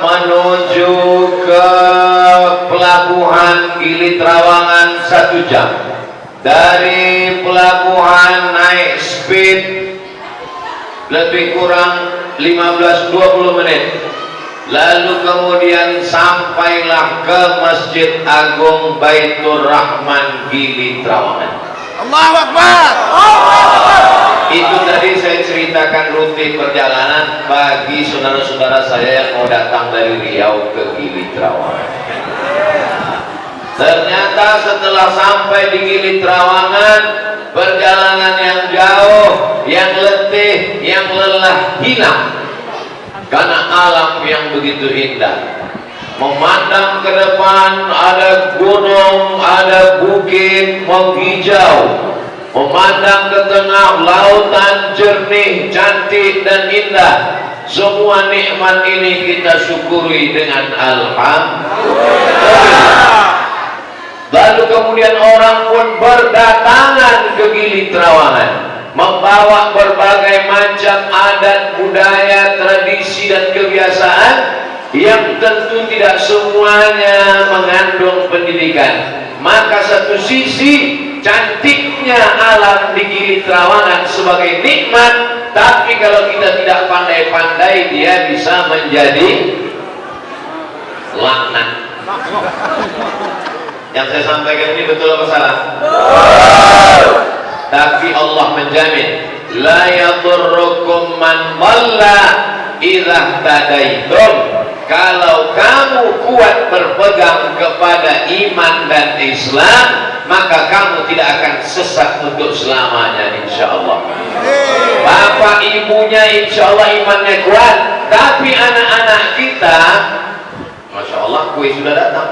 Menuju ke pelabuhan Gili Trawangan 1 jam. Dari pelabuhan naik speed lebih kurang 15-20 menit. Lalu kemudian sampailah ke Masjid Agung Baitur Rahman Gili Trawangan. Allahu Akbar. Itu tadi saya ceritakan rutin perjalanan bagi saudara-saudara saya yang mau datang dari Riau ke Gili Trawangan. Ternyata setelah sampai di Gili Trawangan, perjalanan yang jauh, yang letih, yang lelah hilang karena alam yang begitu indah. Memandang ke depan ada gunung, ada bukit menghijau. Memandang ke tengah lautan jernih, cantik dan indah. Semua nikmat ini kita syukuri dengan alhamdulillah. Lalu kemudian orang pun berdatangan ke Gili Trawangan, membawa berbagai macam adat, budaya, tradisi dan kebiasaan yang tentu tidak semuanya mengandung pendidikan. Maka satu sisi cantiknya alam di Gili Trawangan sebagai nikmat, tapi kalau kita tidak pandai-pandai dia bisa menjadi laknat. Yang saya sampaikan ini betul apa salah? Tapi Allah menjamin, la yadurrukum man dhalla idza tadaitum. Kalau kamu kuat berpegang kepada iman dan Islam, maka kamu tidak akan sesat untuk selamanya, insya Allah. Bapak ibunya insya Allah imannya kuat, tapi anak-anak kita, masya Allah, kue sudah datang.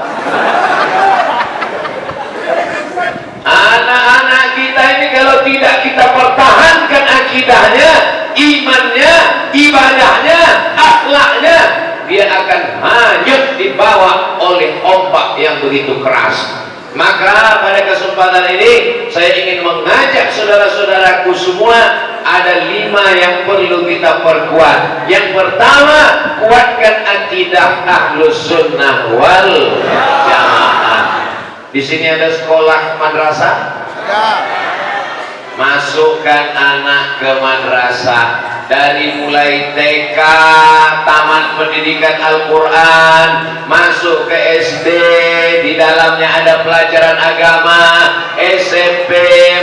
Anak-anak kita ini kalau tidak kita pertahankan akidahnya, imannya, ibadahnya, akhlaknya, dia akan hanyut dibawa oleh ombak yang begitu keras. Maka pada kesempatan ini saya ingin mengajak saudara-saudaraku semua, ada 5 yang perlu kita perkuat. Yang pertama, kuatkan akidah Ahlus Sunnah wal Jamaah. Di sini ada sekolah madrasah? Masukkan anak ke madrasah. Dari mulai TK, taman pendidikan Al-Quran, masuk ke SD, di dalamnya ada pelajaran agama, SMP,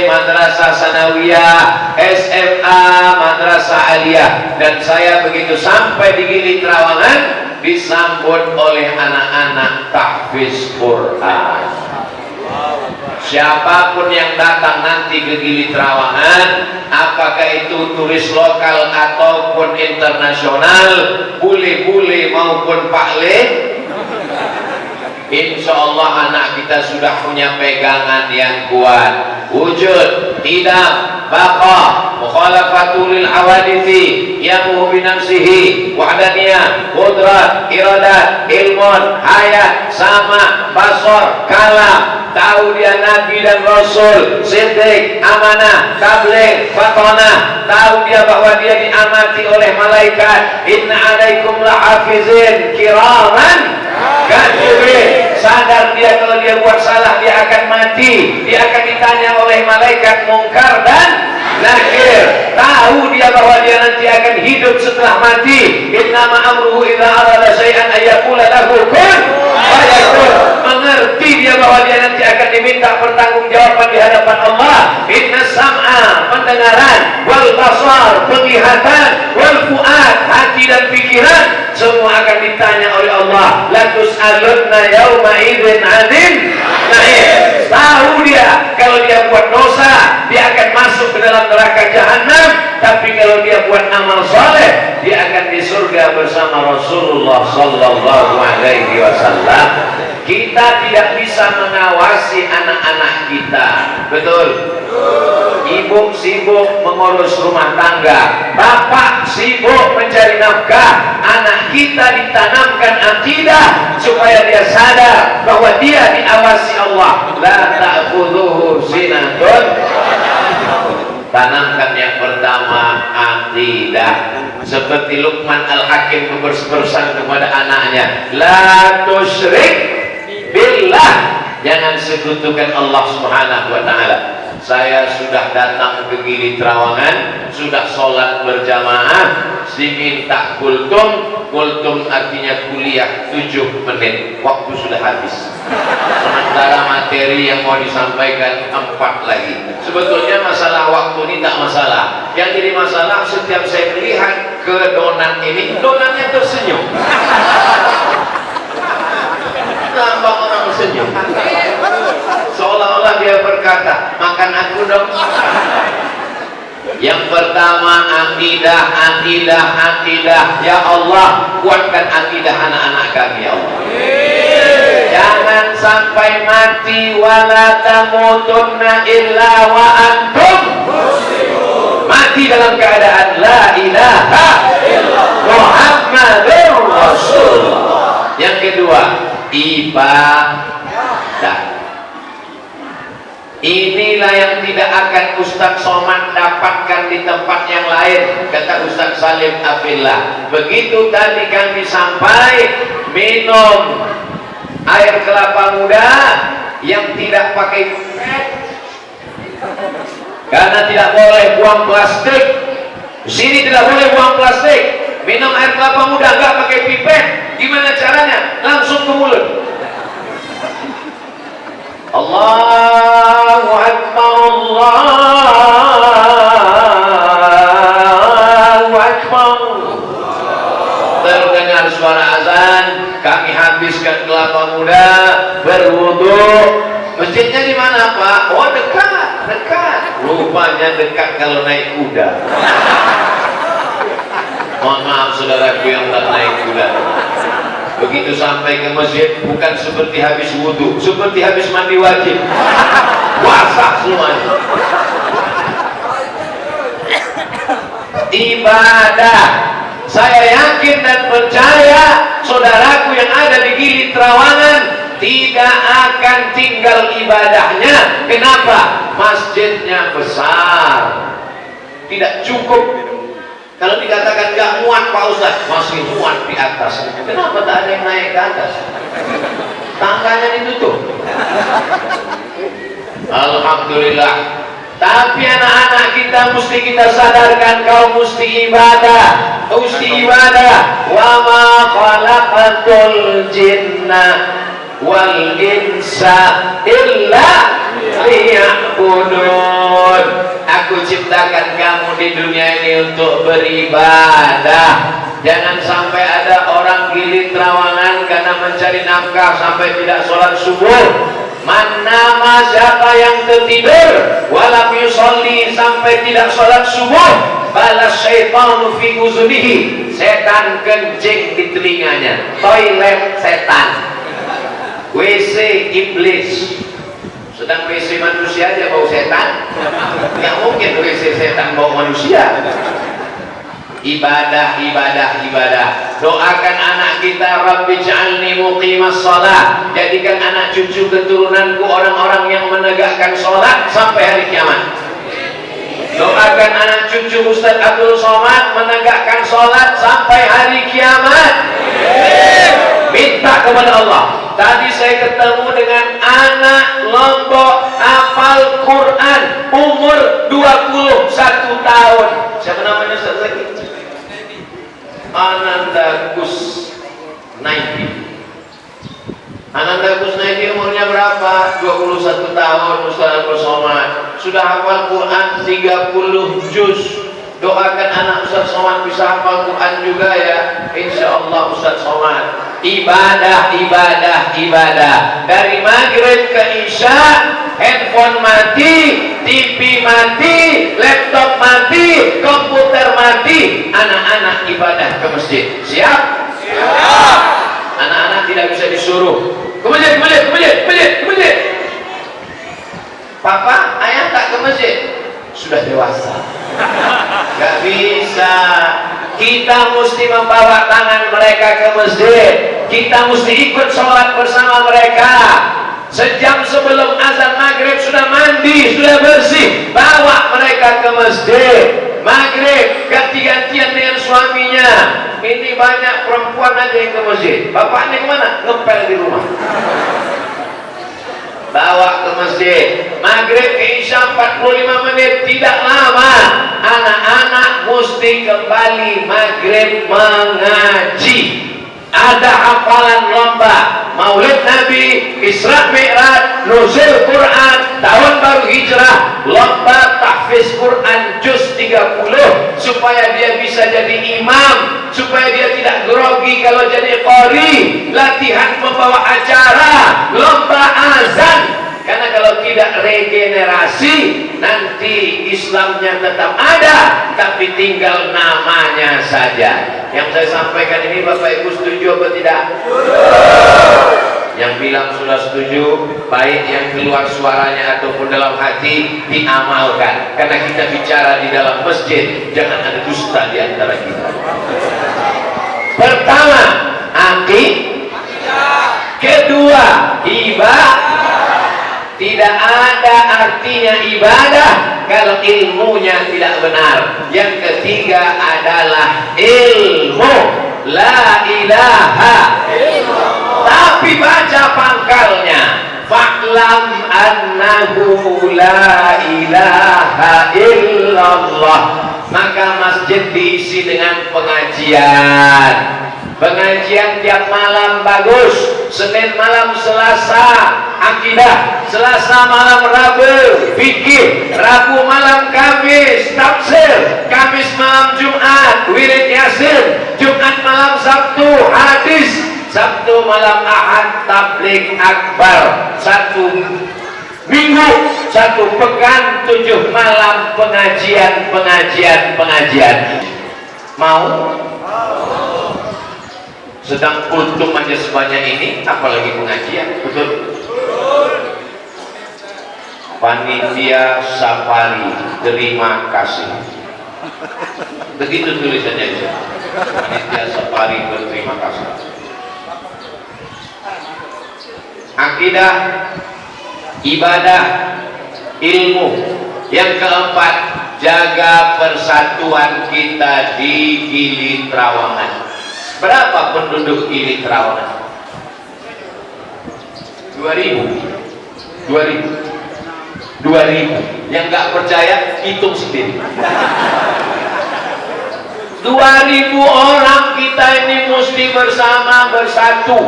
madrasah sanawiyah, SMA, madrasah aliyah. Dan saya begitu sampai di Gili Trawangan, disambut oleh anak-anak tahfiz Quran. Siapapun yang datang nanti ke Gili Trawangan, apakah itu turis lokal ataupun internasional, bule-bule maupun pakle, insya Allah anak kita sudah punya pegangan yang kuat. Wujud, tidak, baqa, mukhalafatul hawadithi, yamuhu binafsihi, wahdaniyah, qudrat, iradat, ilmun, hayat, sama, basar, kalam. Tahu dia Nabi dan Rasul, siddiq, amanah, tabligh, fatanah. Tahu dia bahwa dia diamati oleh malaikat. Inna alaikum lahafizin kiraman katibin. Sadar dia kalau dia buat salah dia akan mati, dia akan ditanya oleh malaikat mungkar dan nakir. Tahu dia bahwa dia nanti akan hidup setelah mati. Innama amruhu idza arada syai'an ayyaqula lahu kun fayakun. Mengerti dia bahwa dia nanti akan diminta pertanggungjawaban di hadapan Allah. Inna sam'a, pendengaran, wal basar, penglihatan, wal fuad, hati dan pikiran, semua akan ditanya oleh Allah. La tus'alunna yauma idzin 'anil na'im. Tahu dia kalau dia buat dosa dia akan masuk ke dalam neraka jahanam, tapi kalau dia buat amal soleh dia akan di surga bersama Rasul. Rasulullah sallallahu alaihi wasallam, kita tidak bisa mengawasi anak-anak kita. Betul? Ibu sibuk mengurus rumah tangga, bapak sibuk mencari nafkah. Anak kita ditanamkan akidah supaya dia sadar bahwa dia diawasi Allah. La ta'khudhuhu sinatun. Tanamkan yang pertama akidah. Seperti Luqman Al-Hakim berpesan kepada anaknya, la tusyrik billah, jangan sekutukan Allah Subhanahu wa taala. Saya sudah datang ke Gili Trawangan, sudah sholat berjamaah, diminta kultum. Kultum artinya kuliah 7 menit, waktu sudah habis. Sementara materi yang mau disampaikan 4 lagi. Sebetulnya masalah waktu ini tak masalah. Yang jadi masalah setiap saya melihat ke donat ini, donatnya tersenyum. Nampak orang tersenyum, seolah-olah dia berkata, makan aku dong. Yang pertama akidah, akidah, akidah. Ya Allah, kuatkan akidah anak-anak kami, ya Allah. Jangan sampai mati wala tamutunna illa wa antum muslimun. Mati dalam keadaan la ilaha illallah Muhammadur Rasulullah. Yang kedua, ibadah. Inilah yang tidak akan Ustaz Somad dapatkan di tempat yang lain, kata Ustaz Salim Afillah. Begitu tadi kami sampai, minum air kelapa muda yang tidak pakai pipet, karena tidak boleh buang plastik. Di sini tidak boleh buang plastik. Minum air kelapa muda nggak pakai pipet. Gimana caranya? Langsung ke mulut. Allahu Akbar, Allahu Akbar. Terdengar suara azan, kami habiskan kelapa muda, berwudu. Masjidnya di mana, Pak? Oh, dekat, dekat. Rupanya dekat kalau naik kuda. Mohon maaf saudaraku yang tak naik kuda. Begitu sampai ke masjid, bukan seperti habis wudhu, seperti habis mandi wajib. Basah semuanya. Ibadah. Saya yakin dan percaya saudaraku yang ada di Gili Trawangan tidak akan tinggal ibadahnya. Kenapa? Masjidnya besar, tidak cukup. Kalau dikatakan gak muat Pak Ustaz, masih muat di atas. Kenapa tak ada yang naik ke atas? Tangganya ditutup. Alhamdulillah. Tapi anak-anak kita mesti kita sadarkan, kau mesti ibadah, mesti ibadah. Wa ma khalaqatul jinna wal insa illa liya'budun. Aku ciptakan kamu di dunia ini untuk beribadah. Jangan sampai ada orang Gili Trawangan karena mencari nafkah sampai tidak sholat subuh. Manama siapa yang tertidur walam yusolli sampai tidak sholat subuh, balas syaitanu fi uzulihi, setan kencing di telinganya. Toilet setan, WC iblis. Sedang WC manusia aja bau setan, nggak mungkin WC setan bau manusia. Ibadah, ibadah, ibadah. Doakan anak kita, Rabbi ja'alni muqimas shalah. Jadikan anak cucu keturunanku orang-orang yang menegakkan sholat sampai hari kiamat. Doakan anak cucu Ustaz Abdul Somad menegakkan sholat sampai hari kiamat. Minta kepada Allah. Tadi saya ketemu dengan anak Lombok hafal Quran umur 21 tahun. Siapa namanya Ustaz lagi? Ananda Kusnaidi. Ananda Kusnaidi umurnya berapa? 21 tahun Ustaz Abdul Somad. Sudah hafal Quran 30 juz. Doakan anak Ustaz Somad bisa hafal Quran juga ya. Insya Allah Ustaz Somad. Ibadah, ibadah, ibadah. Dari maghrib ke isya, handphone mati, TV mati, laptop mati, komputer mati. Anak-anak ibadah ke masjid. Siap? Siap. Anak-anak tidak bisa disuruh ke masjid. Papa, ayah tak ke masjid. Sudah dewasa. Gak bisa. Kita mesti membawa tangan mereka ke masjid. Kita mesti ikut sholat bersama mereka. Sejam sebelum azan maghrib sudah mandi, sudah bersih, bawa mereka ke masjid. Maghrib ganti-gantian dengan suaminya. Ini banyak perempuan aja yang ke masjid. Bapaknya kemana? Ngepel di rumah. Bawa ke masjid. Maghrib ke Isya 45 menit, tidak lama. Anak-anak mesti kembali maghrib mengaji. Ada hafalan lomba Maulid Nabi, Isra Mi'raj, Nuzul Quran, tahun baru hijrah, lomba tahfiz Quran juz 30 supaya dia bisa jadi imam, supaya dia tidak grogi kalau jadi qori. Latihan membawa acara, lomba azan. Karena kalau tidak regenerasi, nanti Islamnya tetap ada, tapi tinggal namanya saja. Yang saya sampaikan ini Bapak Ibu setuju apa tidak? Yang bilang sudah setuju, baik yang keluar suaranya ataupun dalam hati, diamalkan. Karena kita bicara di dalam masjid, jangan ada dusta di antara kita. Pertama, akidah. Kedua, ibadah. Tidak ada artinya ibadah kalau ilmunya tidak benar. Yang ketiga adalah ilmu. La ilaha illallah. Tapi baca pangkalnya. Fa'lam annahu la ilaha illallah. Maka masjid diisi dengan pengajian. Pengajian tiap malam bagus. Senin malam Selasa akidah, Selasa malam Rabu fikih, Rabu malam Kamis tafsir, Kamis malam Jumat wirid Yasin, Jumat malam Sabtu hadis, Sabtu malam Ahad tabligh akbar. Satu minggu, satu pekan, 7 malam pengajian. Mau? Sedang kultum aja sebanyak ini, apalagi pengajian. Betul? Panitia Safari, terima kasih. Begitu tulisannya itu. Panitia Safari berterima kasih. Akidah, ibadah, ilmu. Yang keempat, jaga persatuan kita di Gili Trawangan. Berapa penduduk Gili Trawangan? 2000. Yang nggak percaya hitung sendiri. 2000 orang kita ini mesti bersama bersatu.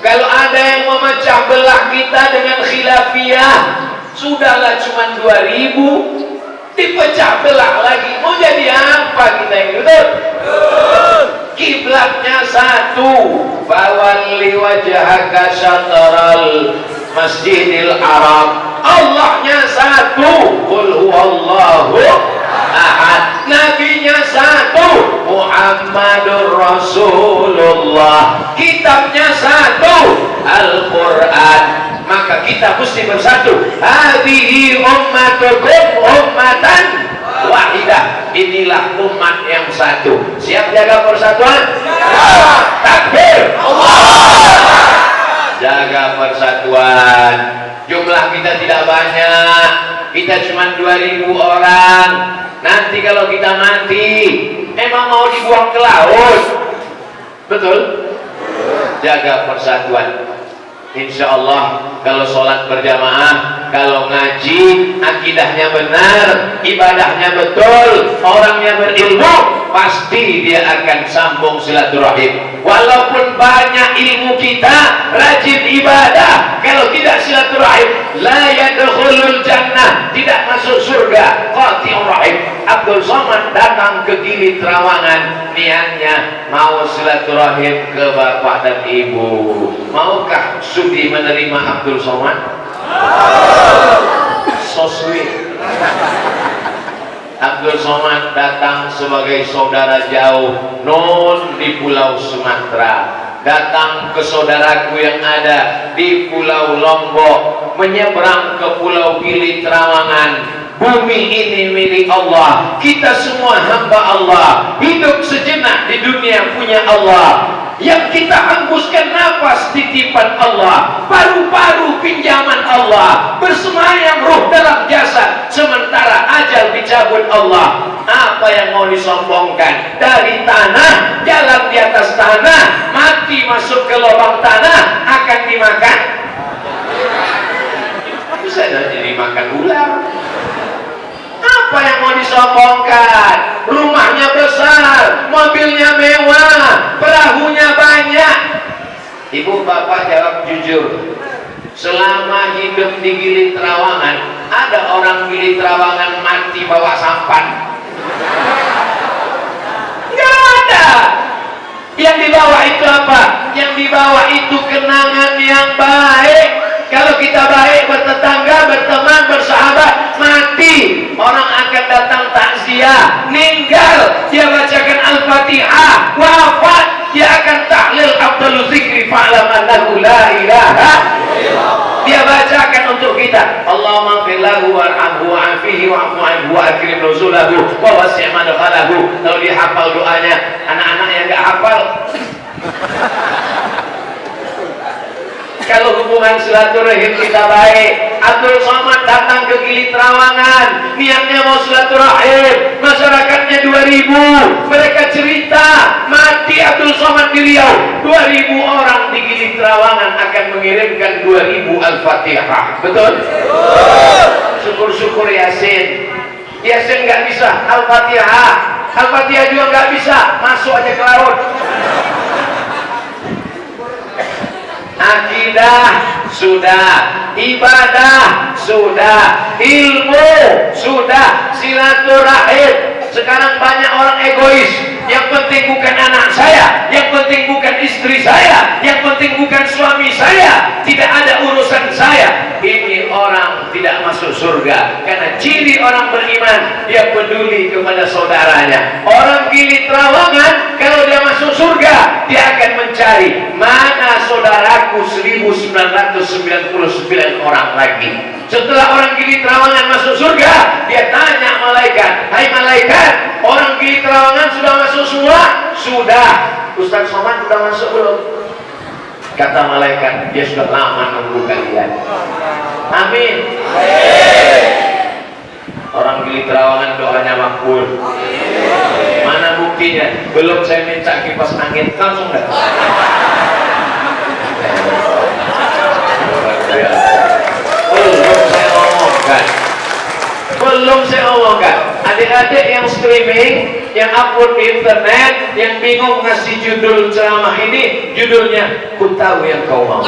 Kalau ada yang memecah belah kita dengan khilafiyah, sudahlah cuma 2000, dipecah belah lagi. Mau jadi apa kita ini? Betul? Kiblatnya satu. Fawalli wajhaka syatral Masjidil Haram. Allahnya satu. Qul huwallahu ahad. Nabinya satu. Muhammadur Rasulullah. Kitabnya satu. Al-Quran. Maka kita mesti bersatu. Hadhihi ummatukum ummatan wahidah. Inilah umat yang satu. Siap jaga persatuan? Takbir! Jaga persatuan. Jumlah kita tidak banyak. Kita cuma 2000 orang. Nanti kalau kita mati, emang mau dibuang ke laut? Betul? Jaga persatuan. Insya Allah kalau sholat berjamaah, kalau ngaji, akidahnya benar, ibadahnya betul, orangnya berilmu, pasti dia akan sambung silaturahim. Walaupun banyak ilmu kita, rajin ibadah, kalau tidak silaturahim, la yadkhulul jannah, tidak masuk surga. Qati'ur rahim. Abdul Somad datang ke Gili Trawangan, niatnya mau silaturahim ke bapak dan ibu. Maukah sudi menerima Abdul Somad? So sweet. Abdul Somad datang sebagai saudara jauh non di Pulau Sumatera. datang ke saudaraku yang ada di Pulau Lombok, menyeberang ke Pulau Gili Trawangan. Bumi ini milik Allah, kita semua hamba Allah, hidup sejenak di dunia punya Allah. Yang kita hembuskan nafas titipan Allah, paru-paru pinjaman Allah, bersemayam ruh dalam jasad, sementara ajal dicabut Allah. Apa yang mau disombongkan? Dari tanah, jalan di atas tanah, mati masuk ke lubang tanah, akan dimakan? Bisa jadi makan ular. Apa yang mau disombongkan? Rumahnya besar, mobilnya mewah, perahunya banyak. Ibu bapak jawab jujur, selama hidup di Gili Trawangan, ada orang Gili Trawangan mati bawa sampan? Nggak ada. Yang dibawa itu apa? Yang dibawa itu kenangan yang baik. Kalau kita baik, bertetangga, berteman, bersahabat, mati, orang akan datang takziah, meninggal, dia bacakan Al-Fatihah, wafat, dia akan tahlil afdalul zikri fa'lam annahu la ilaha. Dia bacakan untuk kita, Allahumma fir lahu warhamhu wa'afihi wa'fu anhu wa akrim nuzulahu wa wasi' madkhalahu. Kalau dia hafal doanya, anak-anak yang enggak hafal, kalau hubungan silaturahim kita baik. Abdul Somad datang ke Gili Trawangan, niatnya mau silaturahim, masyarakatnya 2000. Mereka cerita, mati Abdul Somad di Riau, 2000 orang di Gili Trawangan akan mengirimkan 2000 Al-Fatihah. Betul? Syukur-syukur Yasin. Yasin nggak bisa, Al-Fatihah. Al-Fatihah juga nggak bisa, masuk aja ke laut. Akidah sudah, ibadah sudah, ilmu sudah, silaturahim. Sekarang banyak orang egois. Yang penting bukan anak saya, yang penting bukan istri saya, yang penting bukan suami saya, tidak ada urusan saya. Ini orang tidak masuk surga. Karena ciri orang beriman, dia peduli kepada saudaranya. Orang Gili Trawangan, kalau dia masuk surga, dia akan mencari mana saudaraku 1999 orang lagi. Setelah orang Gili Trawangan masuk surga, dia tanya malaikat, hai malaikat, orang Gili Trawangan sudah masuk surga? Sudah. Ustaz Somad sudah masuk belum? Kata malaikat, dia sudah lama nunggu kalian. Amin. Orang Gili Trawangan doanya makbul. Mana buktinya? Belum saya minta kipas angin, langsung dah. Belum saya omongkan. Adik-adik yang streaming, yang upload di internet, yang bingung ngasih judul ceramah ini, judulnya Ku Tahu Yang Kau Mau.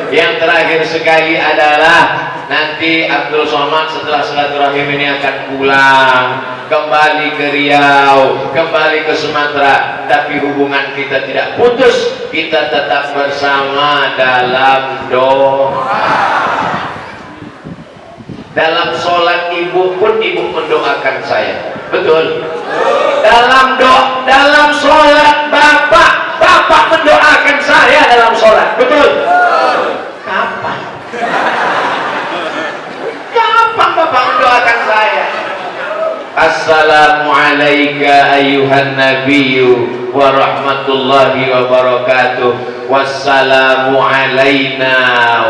Yang terakhir sekali adalah nanti Abdul Somad setelah silaturahim ini akan pulang kembali ke Riau, kembali ke Sumatera, tapi hubungan kita tidak putus, kita tetap bersama dalam doa. Dalam sholat ibu pun ibu mendoakan saya, betul? Dalam sholat bapak mendoakan saya dalam sholat, betul? Kapan bapak mendoakan saya? Assalamualaikum ayuhan nabiyyu wa rahmatullahi wa barakatuh. Wassalamu alaina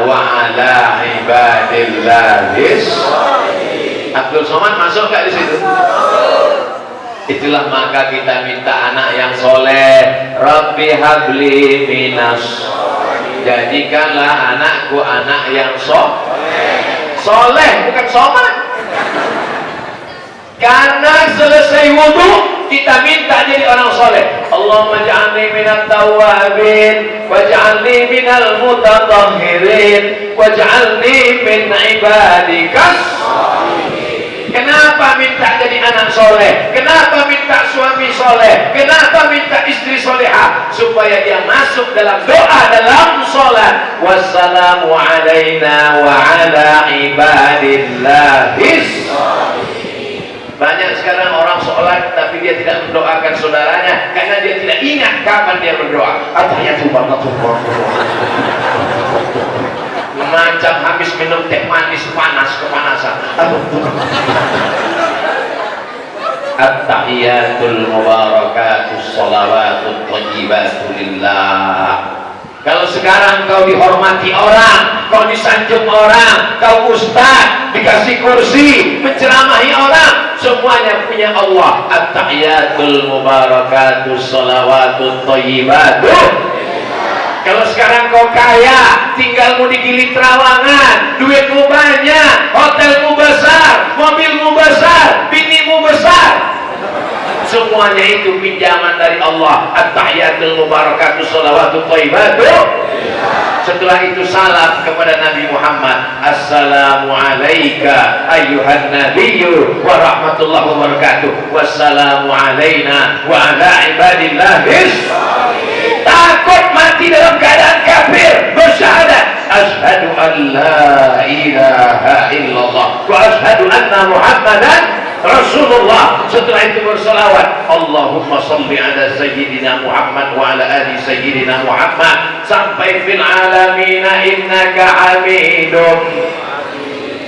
wa ala ibadillahis. Abdul Somad masuk gak di situ? Itulah maka kita minta anak yang soleh. Rabbi habli minas. Jadikanlah anakku anak yang soleh, bukan Somad. Karena selesai wudhu kita minta jadi orang soleh. Allahumma ja'alni minat tawabin waj'alni minal mutatahhirin waj'alni min ibadikas. Kenapa minta jadi anak soleh? Kenapa minta suami soleh? Kenapa minta istri solehah? Supaya dia masuk dalam doa dalam sholat. Wassalamu alaina wa ala ibadillahis. Banyak sekarang orang sholat tapi dia tidak mendoakan saudaranya karena dia tidak ingat kapan dia berdoa. Macam habis minum teh manis panas kepanasan. At-tahiyatul mubarakatus sholawatut thayyibatu lillah. Kalau sekarang kau dihormati orang, kau disanjung orang, kau ustaz, dikasih kursi, menceramahi orang, semuanya punya Allah. At-tahiyatul mubarakatus sholawatut thayyibatu. Kalau sekarang kau kaya, tinggalmu di Gili Trawangan, duitmu banyak, hotelmu besar, mobilmu besar, binimu besar, semuanya itu pinjaman dari Allah. At-tahiyatul mubarakatuh sholawatut thayyibatu. Setelah itu salam kepada Nabi Muhammad. Assalamu alayka ayyuhan nabiyyu wa rahmatullahi wa barakatuh. Wassalamu alayna wa ala ibadillahis. Takut mati dalam keadaan kafir, bersyahadat asyhadu an la ilaha illallah wa asyhadu anna Muhammadan Rasulullah. Setelah itu berselawat, Allahumma salli ala sayyidina Muhammad wa ala ali sayyidina Muhammad sampai fil alamina innaka hamidum.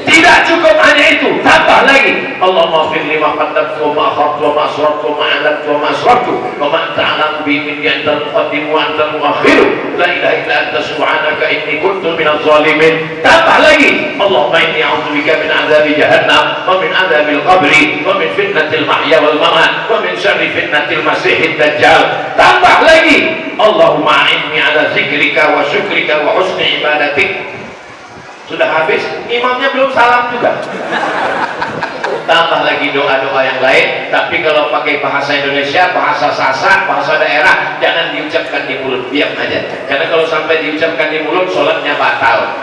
Tidak cukup hanya itu, tambah lagi. Allahumma fir lima qaddamtu wa ma akhartu wa ma asrartu wa ma a'lantu wa ma asrartu wa ma anta a'lamu bi minni antal muqaddim wa antal muakhir. La ilaha illa anta subhanaka inni kuntu minadh zalimin. Tambah lagi. Allahumma inni a'udzubika min adzabi jahannam wa min adzabil qabri wa min fitnatil mahya wal mamat wa min syarri fitnatil masiihid dajjal. Tambah lagi. Allahumma a'inni ala zikrika wa syukrika wa husni ibadatik. Sudah habis, imamnya belum salam juga. Tambah lagi doa-doa yang lain, tapi kalau pakai bahasa Indonesia, bahasa Sasak, bahasa daerah, jangan diucapkan di mulut, diam aja. Karena kalau sampai diucapkan di mulut, sholatnya batal.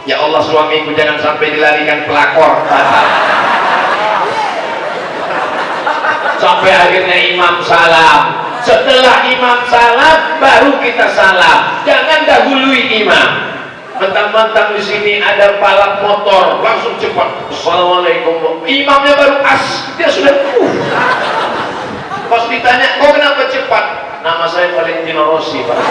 Ya Allah, suamiku jangan sampai dilarikan pelakor, batal. Sampai akhirnya imam salam. Setelah imam salam, baru kita salam. Jangan dahului imam. Mentang-mentang di sini ada balap motor, langsung cepat. Assalamualaikum. Imamnya baru dia sudah. Pas ditanya, kok kenapa cepat? Nama saya Valentino Rossi, Pak.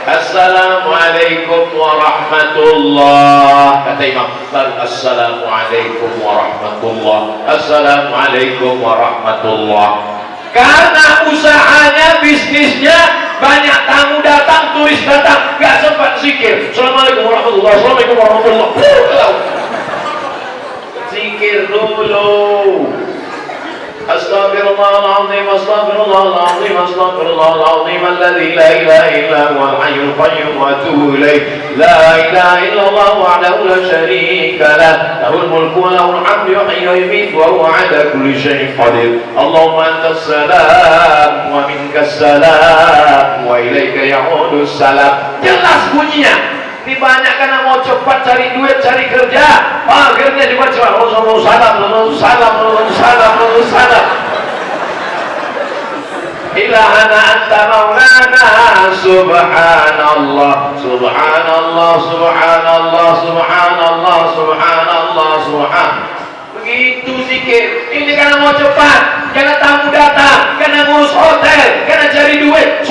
Assalamualaikum warahmatullah. Kata imam, baru assalamualaikum warahmatullah. Assalamualaikum warahmatullah. Karena usahanya, bisnisnya, banyak tamu datang, turis datang, gak sempat zikir. Assalamualaikum warahmatullah, assalamualaikum warahmatullah. Zikir dulu. Astaghfirullahaladzim, astaghfirullahaladzim, astaghfirullahaladzim, alladzi la ilaha illa huwal hayyul qayyum wa atubu ilaih. La ilaha illallah wahdahu la syarika lah, lahul mulku wa lahul hamdu yuhyi wa yumiitu wa huwa ala kulli syai'in qadir. Allahumma antas salam wa minkas salam wa ilaika ya'udus salam. Jelas bunyinya. Ini banyak karena mau cepat cari duit, cari kerja, akhirnya dibaca salam. Ilahana anta maulana, subhanallah, subhanallah, subhanallah, subhanallah, subhanallah, subhanallah. Begitu zikir. Ini karena mau cepat, karena tamu datang, karena ngurus hotel, karena cari duit.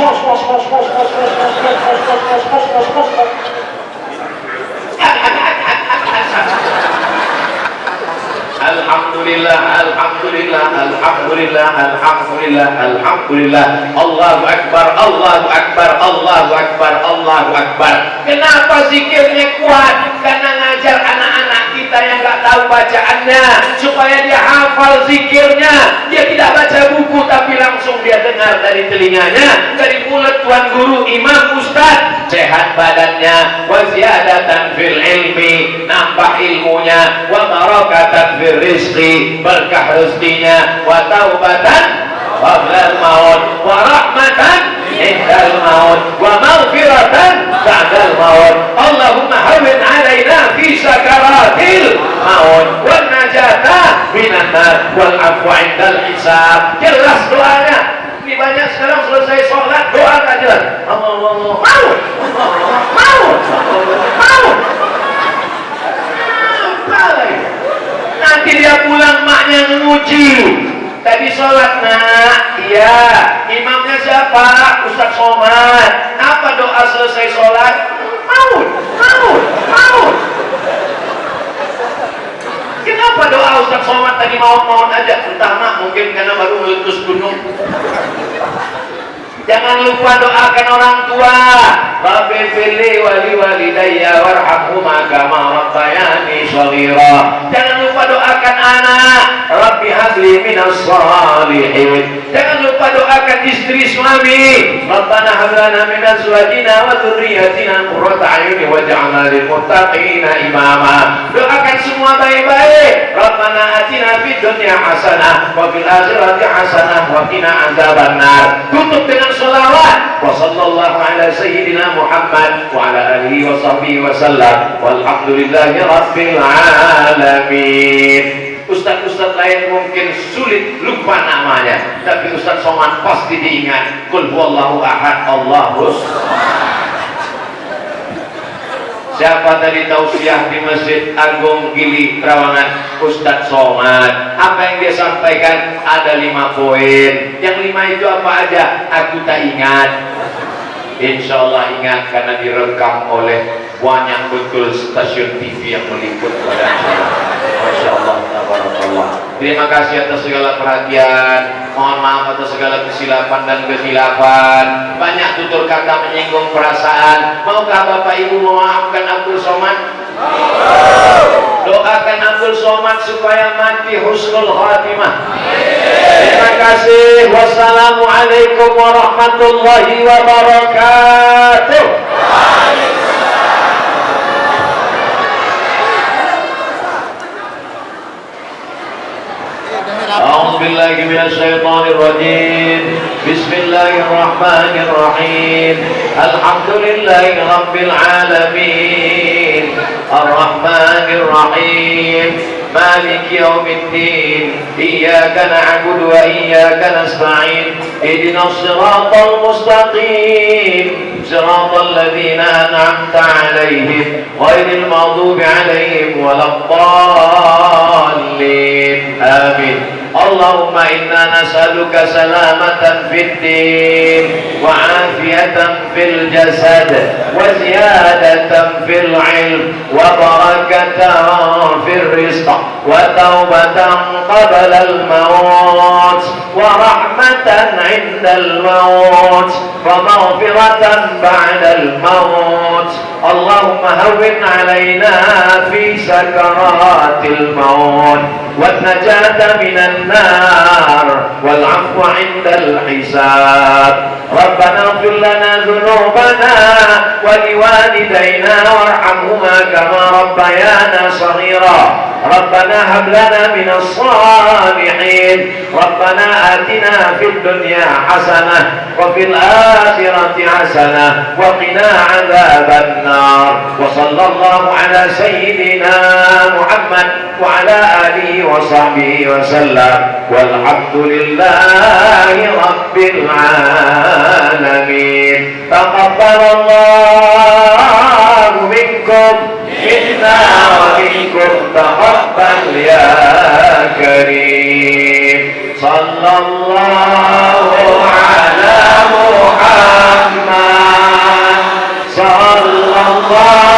Alhamdulillah, alhamdulillah, alhamdulillah, alhamdulillah, alhamdulillah. Allahu akbar, Allahu akbar, Allahu akbar, Allahu akbar. Kenapa zikirnya kuat? Karena ngajar anak-anak kita yang nggak tahu bacaannya supaya dia hafal zikirnya. Dia tidak baca buku tapi langsung dia dengar dari telinganya, dari mulut tuan guru, imam, ustaz. Sehat badannya, wa ziyadatan fil ilmi, nambah ilmunya, wa barakatan fil rizqi, berkah rezekinya, wa taubatan qablal maut, wa rahmatan indal maut, wa maghfiratan ba'dal maut. Allahumma hawwin alaina fi sakaratil maut, wa najata minan nar, wal afwa indal hisab. Jelas doanya. Ini banyak sekarang selesai sholat doa tak jelas. Allah maut. Nanti dia pulang maknya nguji selesai sholat maut. Kenapa doa Ustaz Somad tadi maut aja? Entah nak, mungkin karena baru meletus gunung. Jangan lupa doakan orang tua. Rabbi firli wali walidayya warhamhuma kama rabbayani shaghira. Jangan lupa doakan anak. Rabbi habli minas salihin. Jangan lupa doakan istri suami. Rabbana hab lana min azwajina wa dhurriyyatina qurrata a'yun waj'alna lil muttaqina imama. Doakan semua baik-baik. Rabbana atina fid dunya hasanah wa fil akhirati hasanah wa qina azabannar. Tutup dengan salawat. Wa sallallahu ala sayyidina Muhammad wa ala alihi wa sahbihi wa sallam. Walhamdulillahi rabbil alamin. Ustaz-ustaz lain mungkin sulit lupa namanya, tapi Ustaz Somad pasti diingat. Qul huwallahu ahad, Allahus. Siapa tadi tausiah di Masjid Agung Gili Trawangan? Ustaz Somad. Apa yang dia sampaikan? Ada 5 poin. Yang 5 itu apa aja? Aku tak ingat. Insya Allah ingat, karena direkam oleh banyak betul stasiun TV yang meliput pada saya. Masya Allah, tabarakallah. Terima kasih atas segala perhatian. Mohon maaf atas segala kesilapan dan kehilafan. Banyak tutur kata menyinggung perasaan. Maukah Bapak Ibu memaafkan Abdul Somad? Doakan Abdul Somad supaya mati husnul khatimah. Terima kasih. Wassalamualaikum warahmatullahi wabarakatuh. أعوذ بالله من الشيطان الرجيم بسم الله الرحمن الرحيم الحمد لله رب العالمين الرحمن الرحيم مالك يوم الدين إياك نعبد وإياك نستعين اهدنا الصراط المستقيم صراط الذين أنعمت عليهم غير المغضوب عليهم ولا الضالين آمين. اللهم إنا نسألك سلامة في الدين وعافية في الجسد وزيادة في العلم وبركة في الرزق وتوبة قبل الموت ورحمة عند الموت ومغفرة بعد الموت. اللهم هون علينا في سكرات الموت والنجاة من النار والعفو عند الحساب. ربنا اغفر لنا ذنوبنا ولوالدينا وارحمهما كما ربيانا صغيرا. ربنا هب لنا من الصالحين. ربنا آتنا في الدنيا حسنة وفي الآخرة حسنة وقنا عذاب النار. وصلى الله على سيدنا محمد وعلى آله وصحبه وسلم والحمد لله رب العالمين. تقبل الله منكم منا ومنكم تقبل يا كريم. صلى الله على محمد صلى الله